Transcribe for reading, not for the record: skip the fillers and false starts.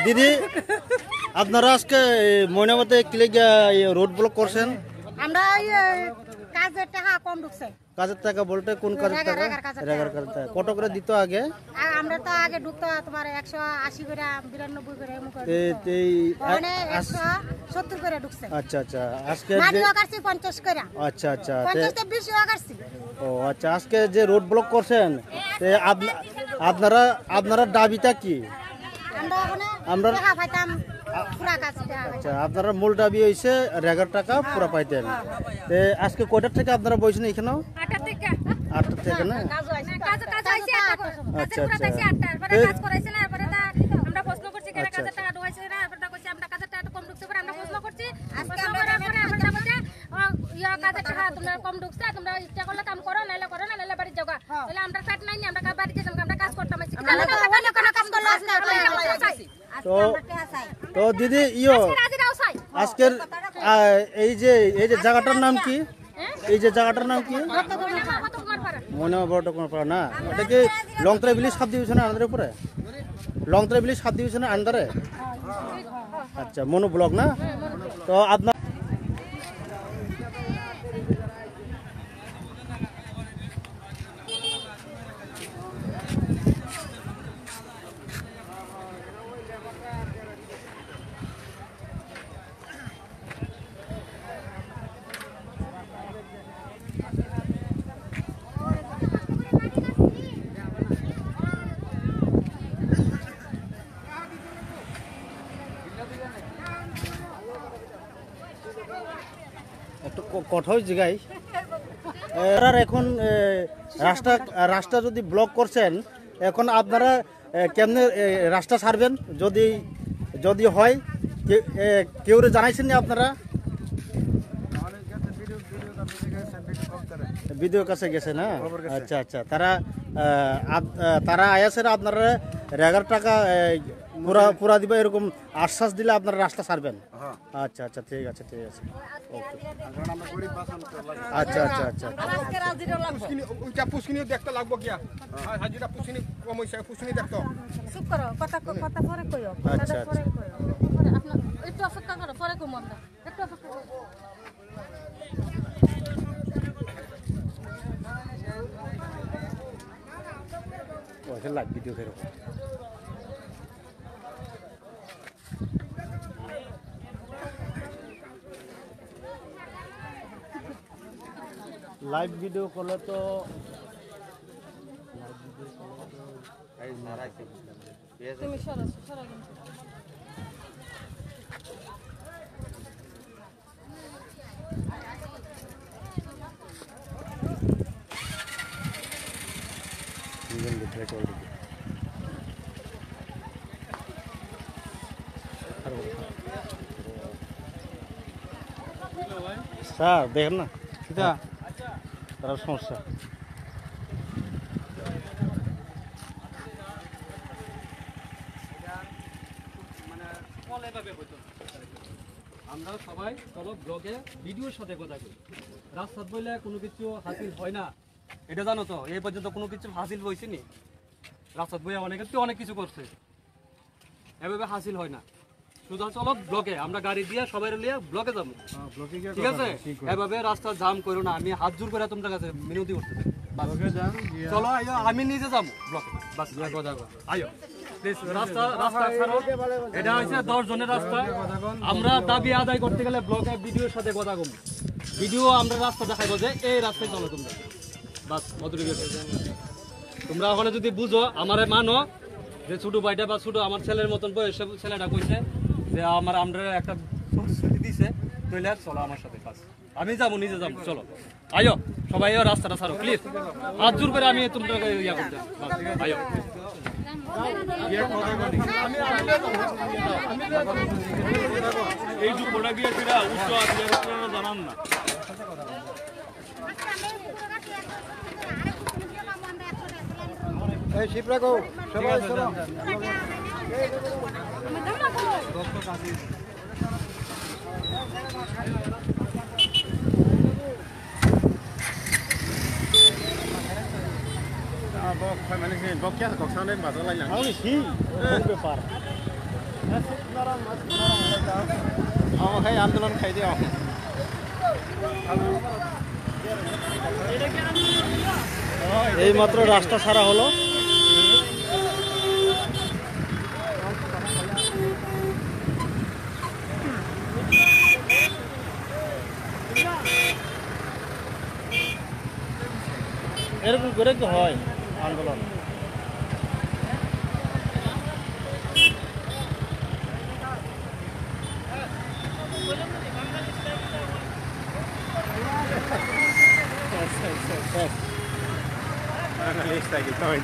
দিদি আপনারা আজকে ময়নামতে ক্লিক রোড ব্লক করছেন আমরা কাজের টাকা কম ঢুকছে কাজের টাকা বলতে কোন কাজের টাকা রেগার কাজের টাকা কত করে দিত আগে আমরা তো আগে ঢুকতো তোমার 180 করে 92 করে এমন করে মানে 170 করে ঢুকছে আচ্ছা আচ্ছা আজকে মাটি কাটছি 50 করে আচ্ছা আচ্ছা 50 তে 20 কাটছি ও আচ্ছা আজকে যে রোড ব্লক করছেন আপনারা আপনারা দাবিটা কি আমরা টাকা পাইতাম পুরা কাজ আচ্ছা আপনারা মূল দাবি হইছে রেগার টাকা পুরা পাইতেন আজকে কয়টা থেকে আপনারা বইছেন এখানে 8টা থেকে 8টা থেকে না কাজ আইছে 8টা আচ্ছা পুরা আচ্ছা 8টা পরে কাজ করাইছে না পরে আমরা প্রশ্ন করছি কেন কাজের টাকা ঢুকাইছে না পরে কইছে আমরা কাজের টাকা কম ঢুকছে পরে আমরা প্রশ্ন করছি আজকে আমরা বলছে ইয়া কাজের টাকা তোমরা কম ঢুকছে তোমরা ইচ্ছা করলে কাম করো নাইলে করো না নাইলে বাড়ি যাও তাহলে আমরা পেট নাই আমরা বাড়িতে যাম আমরা কাজ করতাম অন্য কোনো কাজ করলে তো দিদি আজকের এই যে জায়গাটার নাম কি এই যে জায়গাটার নাম কি মনে বড়টা কোন পাড়া না এটা কি লংতরা ভিলেজ সাব ডিভিশনের আন্ডারের উপরে লংতরা ভিলেজ সাব ডিভিশনের আন্ডারে আচ্ছা মনো ব্লক না তো আপনার একটু কঠোর জায়গায় এখন রাস্তা যদি ব্লক করছেন এখন আপনারা কেমনে রাস্তা ছাড়বেন যদি যদি হয় কেউ জানাইছেন না আপনারা ভিডিও কাছে গেছে না আচ্ছা আচ্ছা তারা আয়াসের আপনারা 11 টাকা পুরা দিবে এরকম আশ্বাস দিলে আপনারা রাস্তা ছাড়বেন আচ্ছা আচ্ছা ঠিক আছে আচ্ছা আচ্ছা আচ্ছা পুষ্কিনি দেখতে লাগবো কিয়া হাজিরা পুষ্কিনি কম হইছে পুষ্কিনি দেখতো চুপ করো কথা পরে কইও আচ্ছা আচ্ছা আপনার একটু অপেক্ষা করো পরে কইমু আমরা একটু অপেক্ষা করো ওইটা লাইভ ভিডিও ফেরো লাইভ ভিডিও করলে তো তুমি সরো স্যার দেখেন না সেটা তার সমস্যা আমরা সবাই চলো ব্লগে ভিডিওর সাথে কথা কই রাস্তা বইলে কোনো কিছু হাসিল হয় না এটা জানো তো এই পর্যন্ত কোনো কিছু হাসিল হয়েছে নি রাস্তা বইয়া অনেক কিছু করছে এভাবে হাসিল হয় না শুধু চলো ব্লকে আমরা গাড়ি দিয়ে সবাই নিয়ে ব্লকে যাবো ঠিক আছে এভাবে রাস্তা জাম করো না আমি হাত জোর করে তোমাদের কাছে মিনতি করতে চলো আইও আমি নিজে যাবো ব্লকে বাস আইও রাস্তা ছাড়ো এটা হচ্ছে 10 জনের রাস্তা আমরা দাবি আদায় করতে গেলে ব্লকে ভিডিওর সাথে কথা কম ভিডিও আমরা রাস্তা দেখাইবো যে এই রাস্তায় চলো তোমরা বাস অতটুকু তোমরা ওখানে যদি বুঝো আমারে মানো যে ছোট ভাইটা বা ছোট আমার ছেলের মতন বয়স ছেলেটা কইছে যে আমরা একটা ছুটি দিছে নইলে চলো আমার সাথে বাস আমি যাবো নিজে যাবো চলো আইও সবাই রাস্তাটা ছাড়ো প্লিজ হাত জোর করে আমি তোমরা ইয়া করতে আইও এই দুপুরটা গিয়ে উচ্চ জানান না এই শিপরা গো সবাই চলো bok phải mà nên bok kia có sao nên bảo tôi lại nhắn Không thì xí, không được phạt. খাই আন্দোলন খাই দিও এই মাত্র রাস্তা ছাড়া হলো। এরকম করে কি হয় আন্দোলন? Analista aquí, estaba en